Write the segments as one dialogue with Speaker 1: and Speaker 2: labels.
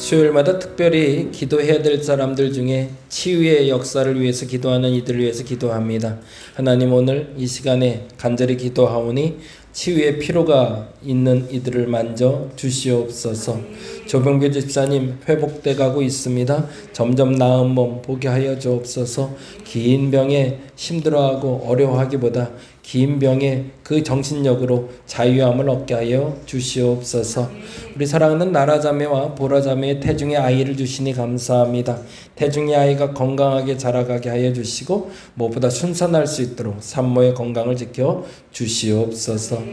Speaker 1: 수요일마다 특별히 기도해야 될 사람들 중에 치유의 역사를 위해서 기도하는 이들을 위해서 기도합니다. 하나님, 오늘 이 시간에 간절히 기도하오니 치유의 필요가 있는 이들을 만져 주시옵소서. 조병규 집사님 회복돼 가고 있습니다. 점점 나은 몸 보게 하여 주옵소서. 긴 병에 힘들어하고 어려워하기보다 긴 병에 그 정신력으로 자유함을 얻게 하여 주시옵소서. 우리 사랑하는 나라자매와 보라자매의 태중의 아이를 주시니 감사합니다. 태중의 아이가 건강하게 자라가게 하여 주시고 무엇보다 순산할 수 있도록 산모의 건강을 지켜 주시옵소서.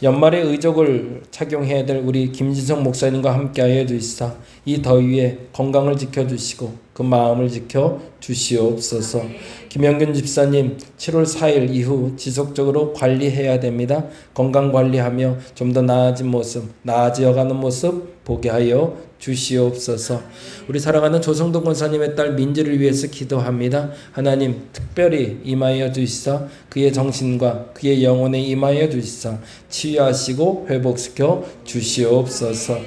Speaker 1: 연말에 의족을 착용해야 될 우리 김진성 목사님과 함께 하여 주시사 이 더위에 건강을 지켜주시고 그 마음을 지켜 주시옵소서. 김영균 집사님 7월 4일 이후 지속적으로 관리해야 됩니다. 건강 관리하며 좀 더 나아진 모습, 나아지어가는 모습 보게 하여 주시옵소서. 우리 사랑하는 조성동 권사님의 딸 민지를 위해서 기도합니다. 하나님 특별히 임하여 주시사 그의 정신과 그의 영혼에 임하여 주시사 치유하시고 회복시켜 주시옵소서.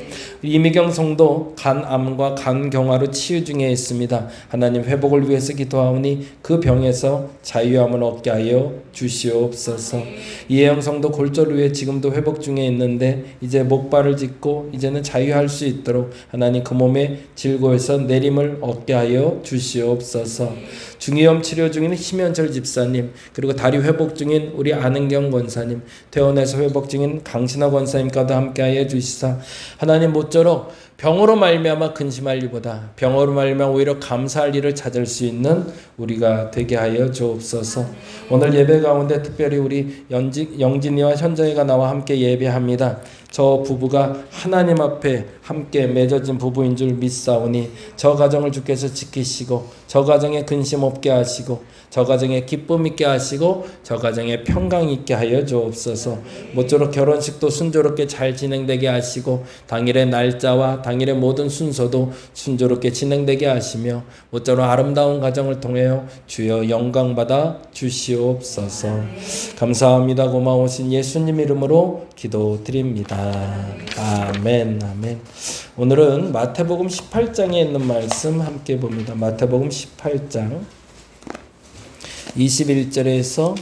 Speaker 1: 이미경 성도 간암과 간경화로 치유 중에 있습니다. 하나님 회복을 위해서 기도하오니 그 병에서 자유함을 얻게 하여 주시옵소서. 이혜영 성도 골절 후에 지금도 회복 중에 있는데 이제 목발을 짚고 이제는 자유할 수 있도록 하나님 그 몸의 질고에서 내림을 얻게 하여 주시옵소서. 중이염 치료 중인 심현철 집사님, 그리고 다리 회복 중인 우리 안은경 권사님, 퇴원해서 회복 중인 강신화 권사님과도 함께 하여 주시사 하나님 모쪼록 병으로 말미암아 근심할 일보다 병으로 말미암아 오히려 감사할 일을 찾을 수 있는 우리가 되게 하여 주옵소서. 오늘 예배 가운데 특별히 우리 영진이와 현정이가 나와 함께 예배합니다. 저 부부가 하나님 앞에 함께 맺어진 부부인 줄 믿사오니 저 가정을 주께서 지키시고 저 가정에 근심 없게 하시고 저 가정에 기쁨 있게 하시고 저 가정에 평강 있게 하여 주옵소서. 모쪼록 결혼식도 순조롭게 잘 진행되게 하시고 당일의 날짜와 당일의 모든 순서도 순조롭게 진행되게 하시며 모쪼록 아름다운 가정을 통하여 주여 영광받아 주시옵소서. 감사합니다. 고마우신 예수님 이름으로 기도드립니다. 아멘. 아멘. 오늘은 마태복음 18장에 있는 말씀 함께 봅니다. 마태복음 18장 21절에서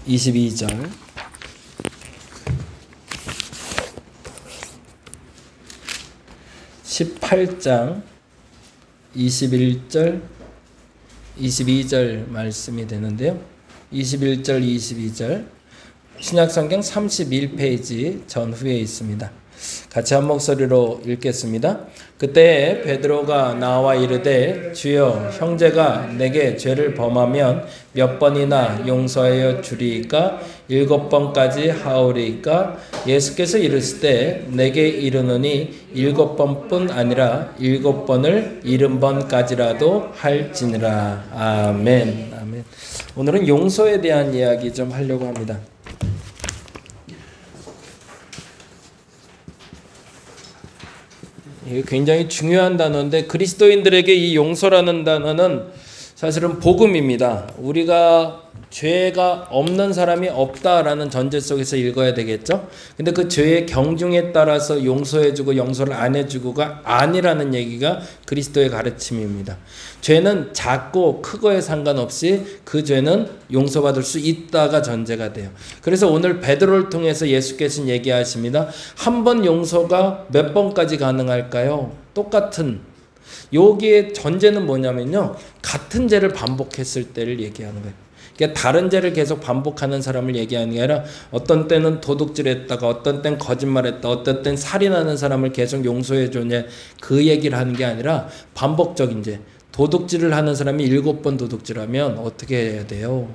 Speaker 1: 22절. 18장 21절 22절 말씀이 되는데요. 21절 22절 신약성경 31페이지 전후에 있습니다. 같이 한 목소리로 읽겠습니다. 그때 베드로가 나와 이르되 주여 형제가 내게 죄를 범하면 몇 번이나 용서하여 주리이까 7번까지 하오리이까. 예수께서 이르시되 내게 이르노니 7번뿐 아니라 7번을 70번까지라도 할지니라. 아멘. 아멘. 오늘은 용서에 대한 이야기 좀 하려고 합니다. 이게 굉장히 중요한 단어인데 그리스도인들에게 이 용서라는 단어는 사실은 복음입니다. 우리가 죄가 없는 사람이 없다라는 전제 속에서 읽어야 되겠죠. 근데 그 죄의 경중에 따라서 용서해주고 용서를 안 해주고가 아니라는 얘기가 그리스도의 가르침입니다. 죄는 작고 크고에 상관없이 그 죄는 용서받을 수 있다가 전제가 돼요. 그래서 오늘 베드로를 통해서 예수께서는 얘기하십니다. 한 번 용서가 몇 번까지 가능할까요? 똑같은. 여기에 전제는 뭐냐면요, 같은 죄를 반복했을 때를 얘기하는 거예요. 그러니까 다른 죄를 계속 반복하는 사람을 얘기하는 게 아니라 어떤 때는 도둑질했다가 어떤 때는 거짓말했다, 어떤 때는 살인하는 사람을 계속 용서해 주냐, 그 얘기를 하는 게 아니라 반복적인 죄. 도둑질을 하는 사람이 7번 도둑질하면 어떻게 해야 돼요?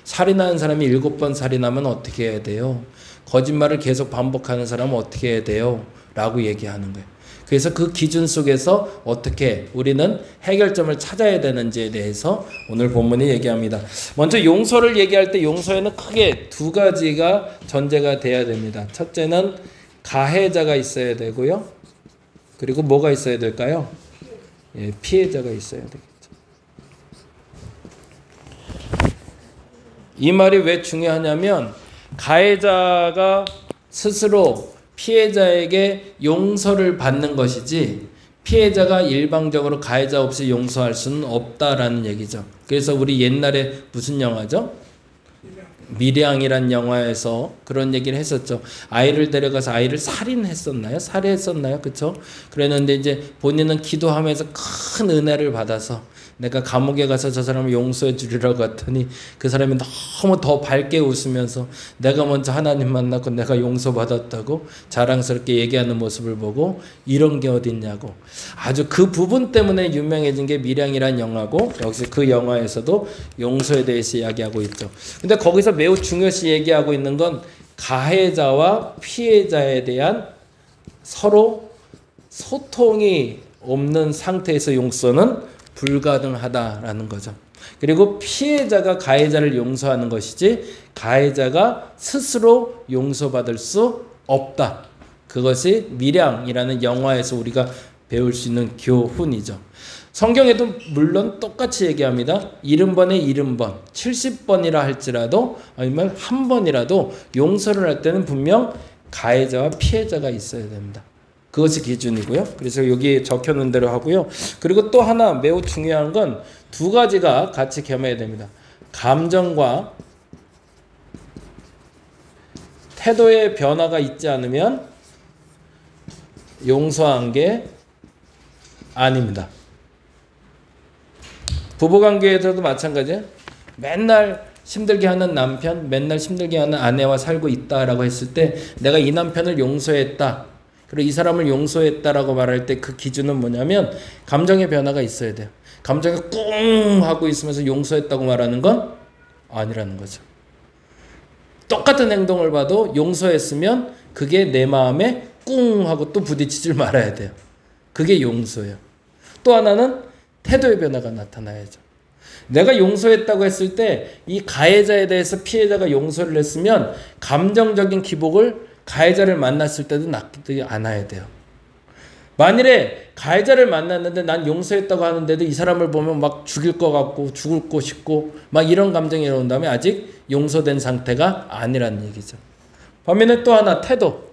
Speaker 1: 살인하는 사람이 7번 살인하면 어떻게 해야 돼요? 거짓말을 계속 반복하는 사람은 어떻게 해야 돼요? 라고 얘기하는 거예요. 그래서 그 기준 속에서 어떻게 우리는 해결점을 찾아야 되는지에 대해서 오늘 본문이 얘기합니다. 먼저 용서를 얘기할 때 용서에는 크게 두 가지가 전제가 돼야 됩니다. 첫째는 가해자가 있어야 되고요. 그리고 뭐가 있어야 될까요? 예, 피해자가 있어야 되겠죠. 이 말이 왜 중요하냐면 가해자가 스스로 피해자에게 용서를 받는 것이지 피해자가 일방적으로 가해자 없이 용서할 수는 없다라는 얘기죠. 그래서 우리 옛날에 무슨 영화죠? 미량이란 영화에서 그런 얘기를 했었죠. 아이를 데려가서 아이를 살인했었나요? 살해했었나요? 그쵸? 그랬는데 이제 본인은 기도하면서 큰 은혜를 받아서 내가 감옥에 가서 저 사람을 용서해 주리라고 했더니 그 사람이 너무 더 밝게 웃으면서 내가 먼저 하나님 만났고 내가 용서받았다고 자랑스럽게 얘기하는 모습을 보고 이런 게 어딨냐고. 아주 그 부분 때문에 유명해진 게 미량이란 영화고, 역시 그 영화에서도 용서에 대해서 이야기하고 있죠. 근데 거기서 매우 중요시 얘기하고 있는 건 가해자와 피해자에 대한 서로 소통이 없는 상태에서 용서는 불가능하다라는 거죠. 그리고 피해자가 가해자를 용서하는 것이지 가해자가 스스로 용서받을 수 없다. 그것이 미량이라는 영화에서 우리가 배울 수 있는 교훈이죠. 성경에도 물론 똑같이 얘기합니다. 70번에 70번, 70번이라 할지라도 아니면 한 번이라도 용서를 할 때는 분명 가해자와 피해자가 있어야 됩니다. 그것이 기준이고요. 그래서 여기에 적혀놓은 대로 하고요. 그리고 또 하나 매우 중요한 건 두 가지가 같이 겸해야 됩니다. 감정과 태도의 변화가 있지 않으면 용서한 게 아닙니다. 부부관계에서도 마찬가지예요. 맨날 힘들게 하는 남편, 맨날 힘들게 하는 아내와 살고 있다라고 했을 때 내가 이 남편을 용서했다. 그리고 이 사람을 용서했다라고 말할 때 그 기준은 뭐냐면 감정의 변화가 있어야 돼요. 감정이 꿍 하고 있으면서 용서했다고 말하는 건 아니라는 거죠. 똑같은 행동을 봐도 용서했으면 그게 내 마음에 꿍 하고 또 부딪히질 말아야 돼요. 그게 용서예요. 또 하나는 태도의 변화가 나타나야죠. 내가 용서했다고 했을 때 이 가해자에 대해서 피해자가 용서를 했으면 감정적인 기복을 가해자를 만났을 때도 낫지 않아야 돼요. 만일에 가해자를 만났는데 난 용서했다고 하는데도 이 사람을 보면 막 죽일 것 같고 죽을 것 싶고 막 이런 감정이 일어난다면 아직 용서된 상태가 아니라는 얘기죠. 반면에 또 하나 태도.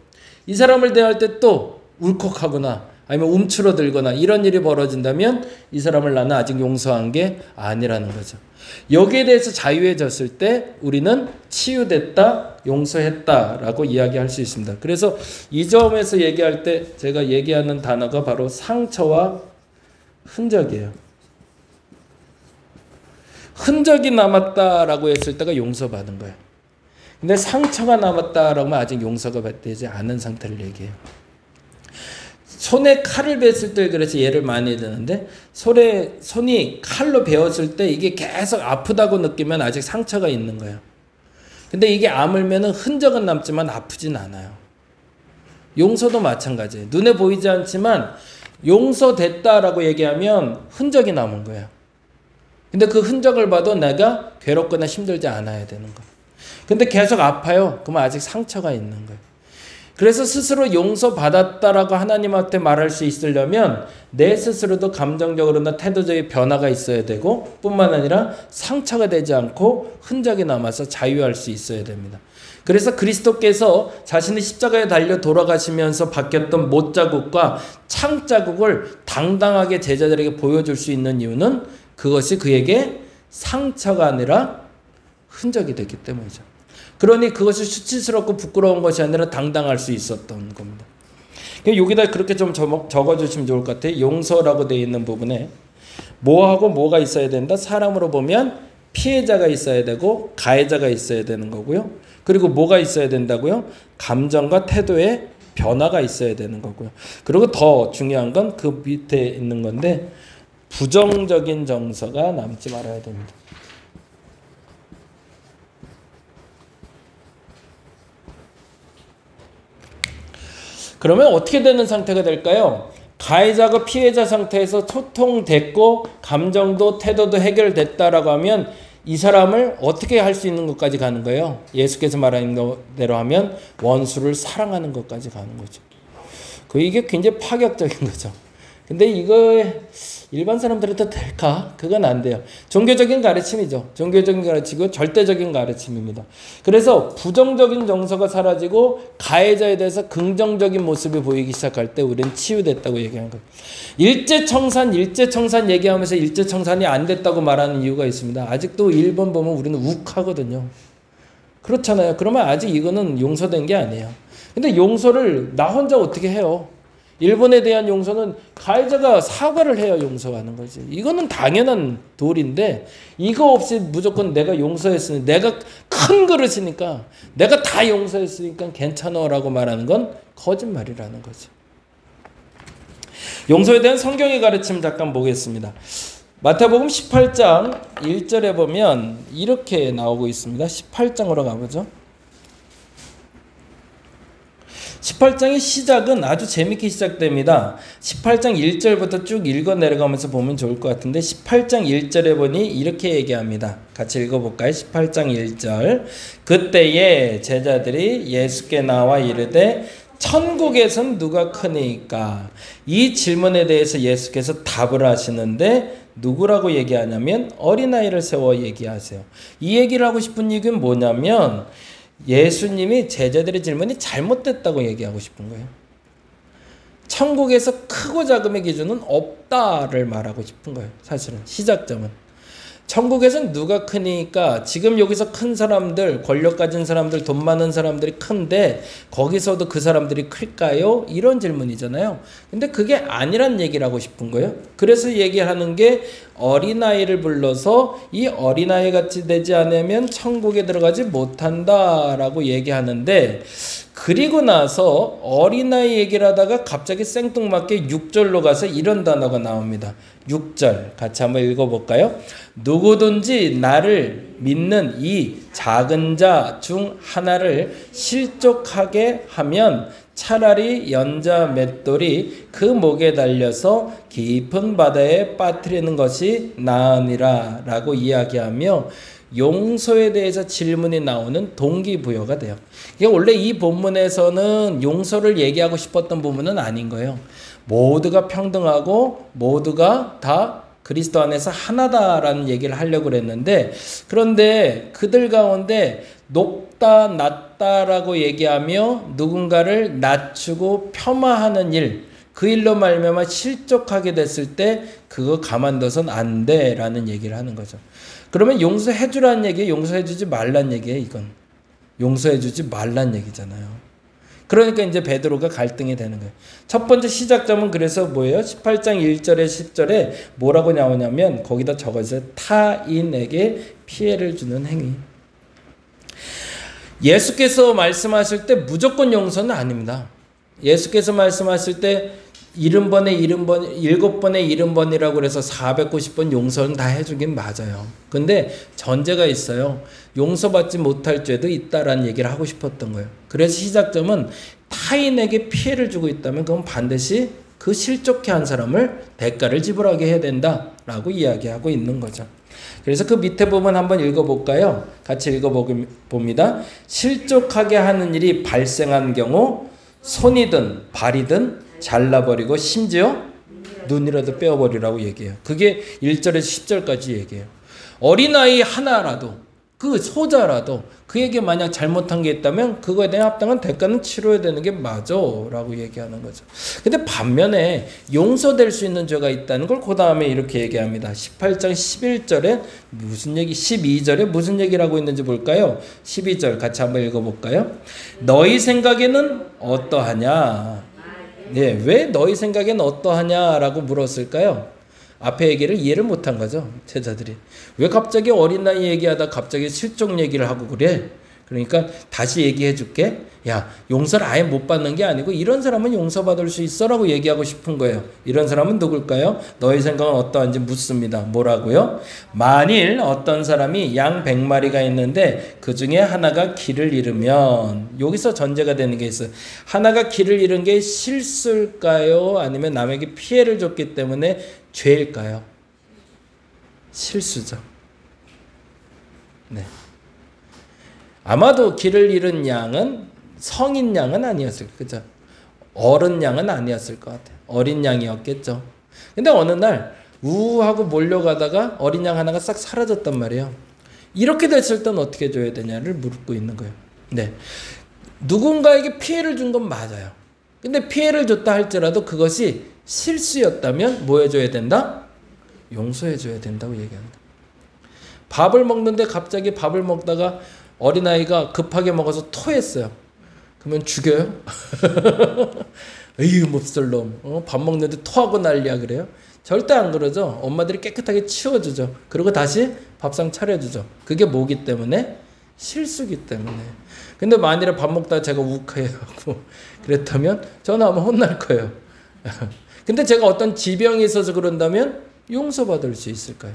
Speaker 1: 이 사람을 대할 때 또 울컥하거나 아니면 움츠러들거나 이런 일이 벌어진다면 이 사람을 나는 아직 용서한 게 아니라는 거죠. 여기에 대해서 자유해졌을 때 우리는 치유됐다, 용서했다라고 이야기할 수 있습니다. 그래서 이 점에서 얘기할 때 제가 얘기하는 단어가 바로 상처와 흔적이에요. 흔적이 남았다라고 했을 때가 용서받은 거예요. 근데 상처가 남았다라고 하면 아직 용서가 되지 않은 상태를 얘기해요. 손에 칼을 뱄을 때 그래서 예를 많이 드는데 손이 칼로 베었을 때 이게 계속 아프다고 느끼면 아직 상처가 있는 거예요. 근데 이게 아물면은 흔적은 남지만 아프진 않아요. 용서도 마찬가지예요. 눈에 보이지 않지만 용서됐다라고 얘기하면 흔적이 남은 거예요. 근데 그 흔적을 봐도 내가 괴롭거나 힘들지 않아야 되는 거예요. 근데 계속 아파요. 그러면 아직 상처가 있는 거예요. 그래서 스스로 용서받았다라고 하나님한테 말할 수 있으려면 내 스스로도 감정적으로나 태도적인 변화가 있어야 되고 뿐만 아니라 상처가 되지 않고 흔적이 남아서 자유할 수 있어야 됩니다. 그래서 그리스도께서 자신이 십자가에 달려 돌아가시면서 바뀌었던 못자국과 창자국을 당당하게 제자들에게 보여줄 수 있는 이유는 그것이 그에게 상처가 아니라 흔적이 됐기 때문이죠. 그러니 그것이 수치스럽고 부끄러운 것이 아니라 당당할 수 있었던 겁니다. 여기다 그렇게 좀 적어주시면 좋을 것 같아요. 용서라고 되어 있는 부분에 뭐하고 뭐가 있어야 된다? 사람으로 보면 피해자가 있어야 되고 가해자가 있어야 되는 거고요. 그리고 뭐가 있어야 된다고요? 감정과 태도의 변화가 있어야 되는 거고요. 그리고 더 중요한 건 그 밑에 있는 건데 부정적인 정서가 남지 말아야 됩니다. 그러면 어떻게 되는 상태가 될까요? 가해자가 피해자 상태에서 소통됐고 감정도 태도도 해결됐다라고 하면 이 사람을 어떻게 할 수 있는 것까지 가는 거예요? 예수께서 말하는 대로 하면 원수를 사랑하는 것까지 가는 거죠. 이게 굉장히 파격적인 거죠. 근데 이거 일반 사람들한테 될까? 그건 안 돼요. 종교적인 가르침이죠. 종교적인 가르침이고 절대적인 가르침입니다. 그래서 부정적인 정서가 사라지고 가해자에 대해서 긍정적인 모습이 보이기 시작할 때 우리는 치유됐다고 얘기하는 거예요. 일제청산 얘기하면서 일제청산이 안 됐다고 말하는 이유가 있습니다. 아직도 일본 보면 우리는 욱하거든요. 그렇잖아요. 그러면 아직 이거는 용서된 게 아니에요. 근데 용서를 나 혼자 어떻게 해요? 일본에 대한 용서는 가해자가 사과를 해야 용서하는 거지. 이거는 당연한 도리인데 이거 없이 무조건 내가 용서했으니 내가 큰 그릇이니까 내가 다 용서했으니까 괜찮아라고 말하는 건 거짓말이라는 거지. 용서에 대한 성경의 가르침 잠깐 보겠습니다. 마태복음 18장 1절에 보면 이렇게 나오고 있습니다. 18장으로 가보죠. 18장의 시작은 아주 재밌게 시작됩니다. 18장 1절부터 쭉 읽어 내려가면서 보면 좋을 것 같은데 18장 1절에 보니 이렇게 얘기합니다. 같이 읽어볼까요? 18장 1절. 그때에 제자들이 예수께 나와 이르되 천국에선 누가 크니까? 이 질문에 대해서 예수께서 답을 하시는데 누구라고 얘기하냐면 어린아이를 세워 얘기하세요. 이 얘기를 하고 싶은 이유는 뭐냐면 예수님이 제자들의 질문이 잘못됐다고 얘기하고 싶은 거예요. 천국에서 크고 작음의 기준은 없다를 말하고 싶은 거예요. 사실은 시작점은. 천국에서는 누가 크니까 지금 여기서 큰 사람들, 권력 가진 사람들, 돈 많은 사람들이 큰데 거기서도 그 사람들이 클까요? 이런 질문이잖아요. 근데 그게 아니란 얘기를 하고 싶은 거예요. 그래서 얘기하는 게 어린아이를 불러서 이 어린아이 같이 되지 않으면 천국에 들어가지 못한다라고 얘기하는데 그리고 나서 어린아이 얘기를 하다가 갑자기 생뚱맞게 6절로 가서 이런 단어가 나옵니다. 6절 같이 한번 읽어볼까요? 누구든지 나를 믿는 이 작은 자 중 하나를 실족하게 하면 차라리 연자 맷돌이 그 목에 달려서 깊은 바다에 빠뜨리는 것이 나으니라 라고 이야기하며 용서에 대해서 질문이 나오는 동기부여가 돼요. 이게 원래 이 본문에서는 용서를 얘기하고 싶었던 부분은 아닌 거예요. 모두가 평등하고 모두가 다 그리스도 안에서 하나다라는 얘기를 하려고 그랬는데 그런데 그들 가운데 높다 낮다라고 얘기하며 누군가를 낮추고 폄하하는 일, 그 일로 말미암아 실족하게 됐을 때 그거 가만둬선 안 돼라는 얘기를 하는 거죠. 그러면 용서해주라는 얘기예요? 용서해주지 말란 얘기예요? 이건 용서해주지 말란 얘기잖아요. 그러니까 이제 베드로가 갈등이 되는 거예요. 첫 번째 시작점은 그래서 뭐예요? 18장 1절에 10절에 뭐라고 나오냐면 거기다 적어있어요. 타인에게 피해를 주는 행위. 예수께서 말씀하실 때 무조건 용서는 아닙니다. 예수께서 말씀하실 때 70번에 70번이라고 그래서 490번 용서는 다 해주긴 맞아요. 근데 전제가 있어요. 용서받지 못할 죄도 있다라는 얘기를 하고 싶었던 거예요. 그래서 시작점은 타인에게 피해를 주고 있다면 그건 반드시 그 실족해 한 사람을 대가를 지불하게 해야 된다라고 이야기하고 있는 거죠. 그래서 그 밑에 부분 한번 읽어볼까요? 같이 읽어봅니다. 실족하게 하는 일이 발생한 경우 손이든 발이든 잘라버리고 심지어 눈이라도 빼어버리라고 얘기해요. 그게 1절에서 10절까지 얘기해요. 어린아이 하나라도 그 소자라도 그에게 만약 잘못한 게 있다면 그거에 대한 합당한 대가는 치러야 되는 게 맞아 라고 얘기하는 거죠. 근데 반면에 용서될 수 있는 죄가 있다는 걸 그 다음에 이렇게 얘기합니다. 18장 11절에 무슨 얘기, 12절에 무슨 얘기를 하고 있는지 볼까요? 12절 같이 한번 읽어볼까요? 너희 생각에는 어떠하냐? 네, 왜 너희 생각에는 어떠하냐라고 물었을까요? 앞에 얘기를 이해를 못한 거죠. 제자들이. 왜 갑자기 어린아이 얘기하다 갑자기 실족 얘기를 하고 그래? 그러니까 다시 얘기해 줄게. 야, 용서를 아예 못 받는 게 아니고 이런 사람은 용서받을 수 있어 라고 얘기하고 싶은 거예요. 이런 사람은 누굴까요? 너희 생각은 어떠한지 묻습니다. 뭐라고요? 만일 어떤 사람이 양 100마리가 있는데 그 중에 하나가 길을 잃으면, 여기서 전제가 되는 게 있어요. 하나가 길을 잃은 게 실수일까요? 아니면 남에게 피해를 줬기 때문에 죄일까요? 실수죠. 네. 아마도 길을 잃은 양은 성인 양은 아니었을 거죠. 어른 양은 아니었을 것 같아요. 어린 양이었겠죠. 근데 어느 날 우하고 몰려가다가 어린 양 하나가 싹 사라졌단 말이에요. 이렇게 됐을 땐 어떻게 해줘야 되냐를 물고 있는 거예요. 네. 누군가에게 피해를 준 건 맞아요. 근데 피해를 줬다 할지라도 그것이 실수였다면 뭐 해줘야 된다? 용서해줘야 된다고 얘기합니다. 밥을 먹는데 갑자기 밥을 먹다가 어린아이가 급하게 먹어서 토했어요. 그러면 죽여요? 에이 몹쓸 놈. 밥 먹는데 토하고 난리야 그래요? 절대 안 그러죠. 엄마들이 깨끗하게 치워주죠. 그리고 다시 밥상 차려주죠. 그게 뭐기 때문에? 실수기 때문에. 근데 만일에 밥 먹다가 제가 욱해하고 그랬다면 저는 아마 혼날 거예요. 근데 제가 어떤 지병이 있어서 그런다면 용서받을 수 있을까요?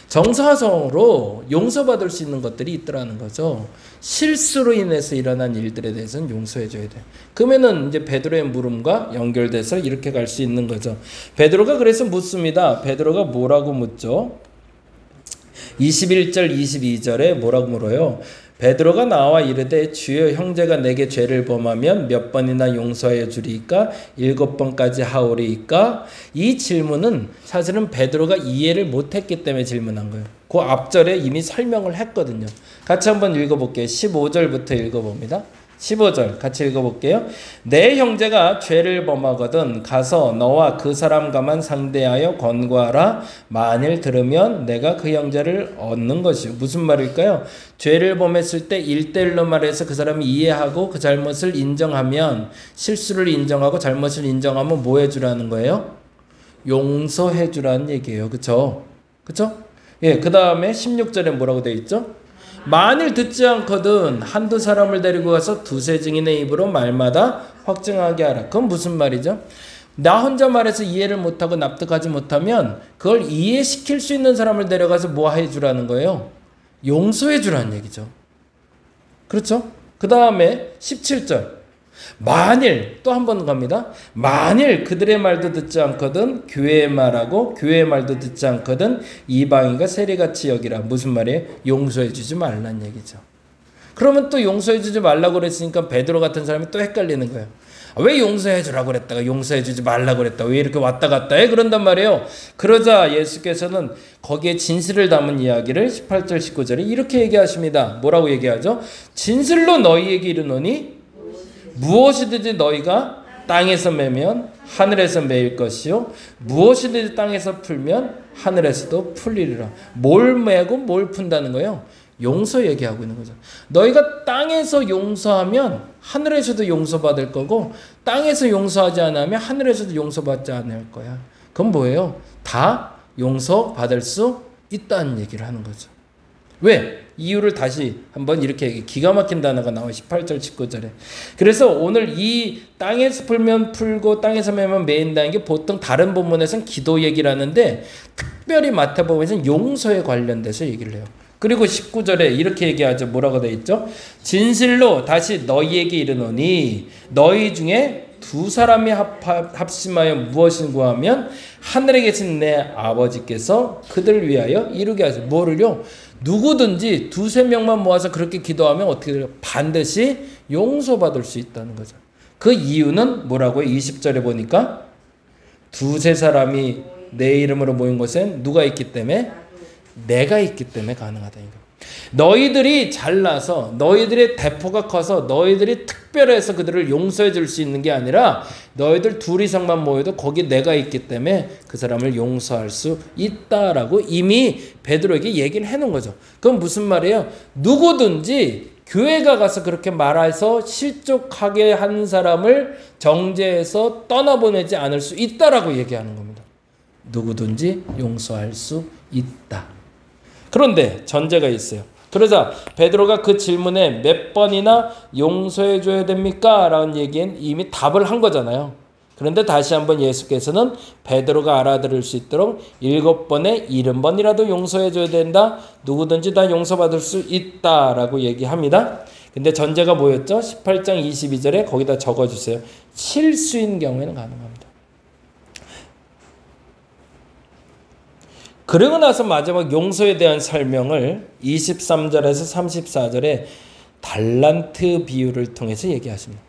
Speaker 1: 정사성으로 용서받을 수 있는 것들이 있더라는 거죠. 실수로 인해서 일어난 일들에 대해서는 용서해줘야 돼요. 그러면은 이제 베드로의 물음과 연결돼서 이렇게 갈 수 있는 거죠. 베드로가 그래서 묻습니다. 베드로가 뭐라고 묻죠? 21절 22절에 뭐라고 물어요? 베드로가 나와 이르되 주여 형제가 내게 죄를 범하면 몇 번이나 용서하여 주리이까? 7번까지 하오리이까? 이 질문은 사실은 베드로가 이해를 못했기 때문에 질문한 거예요. 그 앞절에 이미 설명을 했거든요. 같이 한번 읽어볼게요. 15절부터 읽어봅니다. 15절 같이 읽어볼게요. 내 형제가 죄를 범하거든 가서 너와 그 사람과만 상대하여 권고하라. 만일 들으면 내가 그 형제를 얻는 것이요. 무슨 말일까요? 죄를 범했을 때 1대1로 말해서 그 사람이 이해하고 그 잘못을 인정하면, 실수를 인정하고 잘못을 인정하면 뭐 해주라는 거예요? 용서해주라는 얘기예요. 그쵸? 그쵸? 예, 그 다음에 16절에 뭐라고 되어 있죠? 만일 듣지 않거든 한두 사람을 데리고 가서 두세 증인의 입으로 말마다 확증하게 하라. 그건 무슨 말이죠? 나 혼자 말해서 이해를 못하고 납득하지 못하면 그걸 이해시킬 수 있는 사람을 데려가서 뭐 해주라는 거예요? 용서해주라는 얘기죠. 그렇죠? 그 다음에 17절 만일 또 한 번 갑니다. 만일 그들의 말도 듣지 않거든 교회의 말하고 교회의 말도 듣지 않거든 이방인과 세리같이 여기라. 무슨 말이에요? 용서해 주지 말란 얘기죠. 그러면 또 용서해 주지 말라고 그랬으니까 베드로 같은 사람이 또 헷갈리는 거예요. 왜 용서해 주라고 그랬다가 용서해 주지 말라고 그랬다. 왜 이렇게 왔다 갔다 해? 그런단 말이에요. 그러자 예수께서는 거기에 진실을 담은 이야기를 18절 19절에 이렇게 얘기하십니다. 뭐라고 얘기하죠? 진실로 너희에게 이르노니 무엇이든지 너희가 땅에서 매면 하늘에서 매일 것이요 무엇이든지 땅에서 풀면 하늘에서도 풀리리라. 뭘 매고 뭘 푼다는 거예요? 용서 얘기하고 있는 거죠. 너희가 땅에서 용서하면 하늘에서도 용서받을 거고 땅에서 용서하지 않으면 하늘에서도 용서받지 않을 거야. 그건 뭐예요? 다 용서받을 수 있다는 얘기를 하는 거죠. 왜? 이유를 다시 한번 이렇게 기가 막힌 단어가 나와요. 18절 19절에. 그래서 오늘 이 땅에서 풀면 풀고 땅에서 매면 매인다는 게 보통 다른 본문에서는 기도 얘기를 하는데 특별히 마태복음에서는 용서에 관련돼서 얘기를 해요. 그리고 19절에 이렇게 얘기하죠. 뭐라고 되어 있죠? 진실로 다시 너희에게 이르노니 너희 중에 두 사람이 합심하여 무엇을 구하면 하늘에 계신 내 아버지께서 그들을 위하여 이루게 하세요. 뭐를요? 누구든지 두세 명만 모아서 그렇게 기도하면 어떻게 돼요? 반드시 용서받을 수 있다는 거죠. 그 이유는 뭐라고요? 20절에 보니까 두세 사람이 내 이름으로 모인 곳엔 누가 있기 때문에? 내가 있기 때문에 가능하다. 너희들이 잘나서 너희들의 대포가 커서 너희들이 특별해서 그들을 용서해 줄 수 있는 게 아니라 너희들 둘 이상만 모여도 거기 내가 있기 때문에 그 사람을 용서할 수 있다라고 이미 베드로에게 얘기를 해놓은 거죠. 그건 무슨 말이에요? 누구든지 교회가 가서 그렇게 말해서 실족하게 한 사람을 정죄해서 떠나보내지 않을 수 있다라고 얘기하는 겁니다. 누구든지 용서할 수 있다. 그런데 전제가 있어요. 그러자 베드로가 그 질문에 몇 번이나 용서해 줘야 됩니까? 라는 얘기엔 이미 답을 한 거잖아요. 그런데 다시 한번 예수께서는 베드로가 알아들을 수 있도록 7번에 70번이라도 용서해 줘야 된다. 누구든지 다 용서받을 수 있다라고 얘기합니다. 근데 전제가 뭐였죠? 18장 22절에 거기다 적어주세요. 실수인 경우에는 가능합니다. 그러고 나서 마지막 용서에 대한 설명을 23절에서 34절에 달란트 비유를 통해서 얘기하십니다.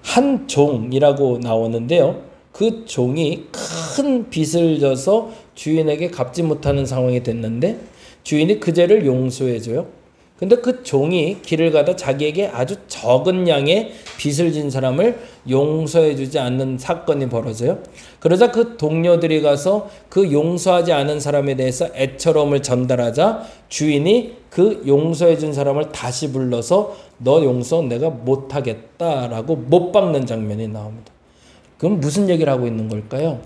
Speaker 1: 한 종이라고 나오는데요. 그 종이 큰 빚을 져서 주인에게 갚지 못하는 상황이 됐는데 주인이 그 죄를 용서해줘요. 근데 그 종이 길을 가다 자기에게 아주 적은 양의 빚을 진 사람을 용서해주지 않는 사건이 벌어져요. 그러자 그 동료들이 가서 그 용서하지 않은 사람에 대해서 애처로움을 전달하자 주인이 그 용서해준 사람을 다시 불러서 너 용서 내가 못하겠다라고 못 박는 장면이 나옵니다. 그럼 무슨 얘기를 하고 있는 걸까요?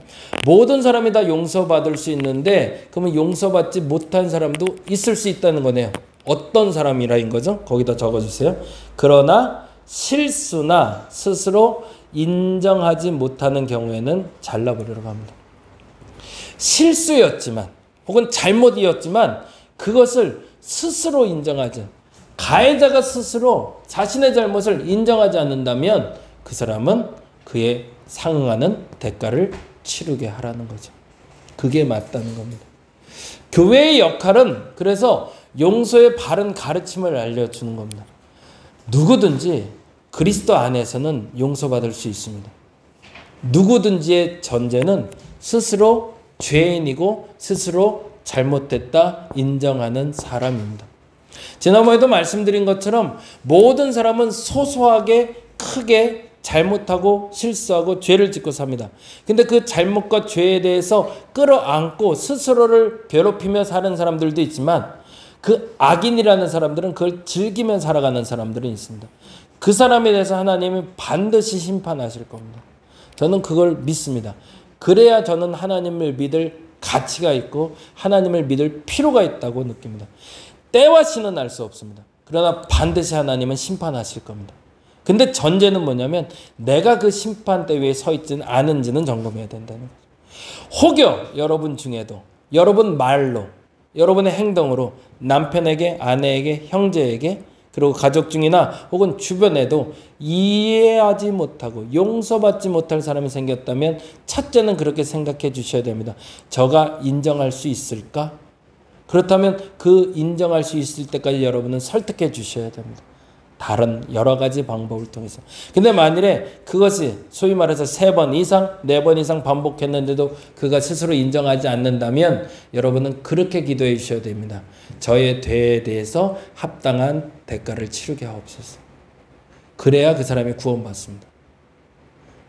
Speaker 1: 모든 사람이 다 용서받을 수 있는데 그러면 용서받지 못한 사람도 있을 수 있다는 거네요. 어떤 사람이라인 거죠? 거기다 적어주세요. 그러나 실수나 스스로 인정하지 못하는 경우에는 잘라버리라고 합니다. 실수였지만 혹은 잘못이었지만 그것을 스스로 인정하지, 가해자가 스스로 자신의 잘못을 인정하지 않는다면 그 사람은 그에 상응하는 대가를 치르게 하라는 거죠. 그게 맞다는 겁니다. 교회의 역할은 그래서 용서의 바른 가르침을 알려주는 겁니다. 누구든지 그리스도 안에서는 용서받을 수 있습니다. 누구든지의 전제는 스스로 죄인이고 스스로 잘못됐다 인정하는 사람입니다. 지난번에도 말씀드린 것처럼 모든 사람은 소소하게 크게 잘못하고 실수하고 죄를 짓고 삽니다. 근데 그 잘못과 죄에 대해서 끌어안고 스스로를 괴롭히며 사는 사람들도 있지만 그 악인이라는 사람들은 그걸 즐기며 살아가는 사람들은 있습니다. 그 사람에 대해서 하나님이 반드시 심판하실 겁니다. 저는 그걸 믿습니다. 그래야 저는 하나님을 믿을 가치가 있고 하나님을 믿을 필요가 있다고 느낍니다. 때와 시는 알 수 없습니다. 그러나 반드시 하나님은 심판하실 겁니다. 근데 전제는 뭐냐면 내가 그 심판대 위에 서 있지는 않은지는 점검해야 된다는 거죠. 혹여 여러분 중에도 여러분 말로 여러분의 행동으로 남편에게, 아내에게, 형제에게 그리고 가족 중이나 혹은 주변에도 이해하지 못하고 용서받지 못할 사람이 생겼다면 첫째는 그렇게 생각해 주셔야 됩니다. 저가 인정할 수 있을까? 그렇다면 그 인정할 수 있을 때까지 여러분은 설득해 주셔야 됩니다. 다른 여러 가지 방법을 통해서. 근데 만일에 그것이 소위 말해서 3번 이상, 4번 이상 반복했는데도 그가 스스로 인정하지 않는다면 여러분은 그렇게 기도해 주셔야 됩니다. 저의 죄에 대해서 합당한 대가를 치르게 하옵소서. 그래야 그 사람이 구원받습니다.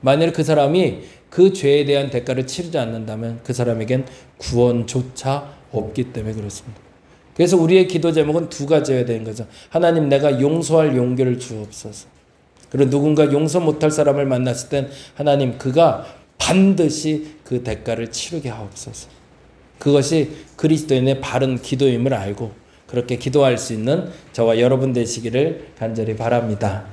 Speaker 1: 만일 그 사람이 그 죄에 대한 대가를 치르지 않는다면 그 사람에겐 구원조차 없기 때문에 그렇습니다. 그래서 우리의 기도 제목은 2가지여야 되는 거죠. 하나님 내가 용서할 용기를 주옵소서. 그리고 누군가 용서 못할 사람을 만났을 땐 하나님 그가 반드시 그 대가를 치르게 하옵소서. 그것이 그리스도인의 바른 기도임을 알고 그렇게 기도할 수 있는 저와 여러분 되시기를 간절히 바랍니다.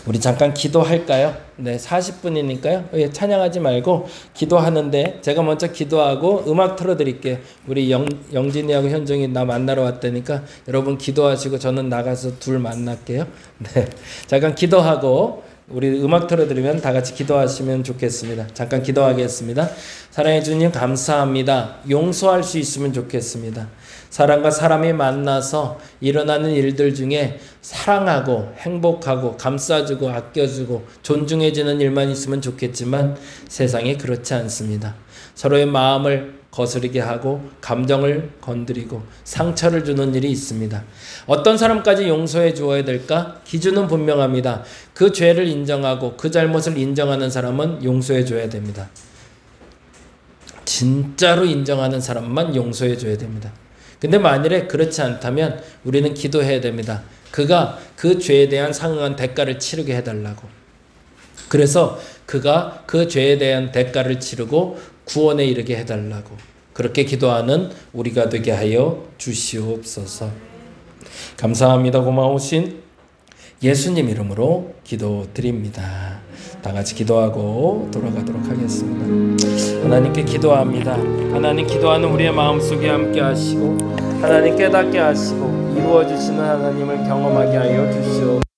Speaker 1: 우리 잠깐 기도할까요? 네, 40분이니까요. 찬양하지 말고 기도하는데 제가 먼저 기도하고 음악 틀어드릴게요. 우리 영진이하고 현정이 나 만나러 왔다니까 여러분 기도하시고 저는 나가서 둘 만날게요. 네, 잠깐 기도하고 우리 음악 틀어드리면 다 같이 기도하시면 좋겠습니다. 잠깐 기도하겠습니다. 사랑해 주님 감사합니다. 용서할 수 있으면 좋겠습니다. 사람과 사람이 만나서 일어나는 일들 중에 사랑하고 행복하고 감싸주고 아껴주고 존중해주는 일만 있으면 좋겠지만 세상에 그렇지 않습니다. 서로의 마음을 거스르게 하고 감정을 건드리고 상처를 주는 일이 있습니다. 어떤 사람까지 용서해 주어야 될까? 기준은 분명합니다. 그 죄를 인정하고 그 잘못을 인정하는 사람은 용서해 줘야 됩니다. 진짜로 인정하는 사람만 용서해 줘야 됩니다. 근데 만일에 그렇지 않다면 우리는 기도해야 됩니다. 그가 그 죄에 대한 상응한 대가를 치르게 해달라고. 그래서 그가 그 죄에 대한 대가를 치르고 구원에 이르게 해달라고. 그렇게 기도하는 우리가 되게 하여 주시옵소서. 감사합니다. 고마우신 예수님 이름으로 기도드립니다. 다 같이 기도하고 돌아가도록 하겠습니다. 하나님께 기도합니다. 하나님 기도하는 우리의 마음속에 함께 하시고 하나님 깨닫게 하시고 이루어주시는 하나님을 경험하게 하여 주시옵소서.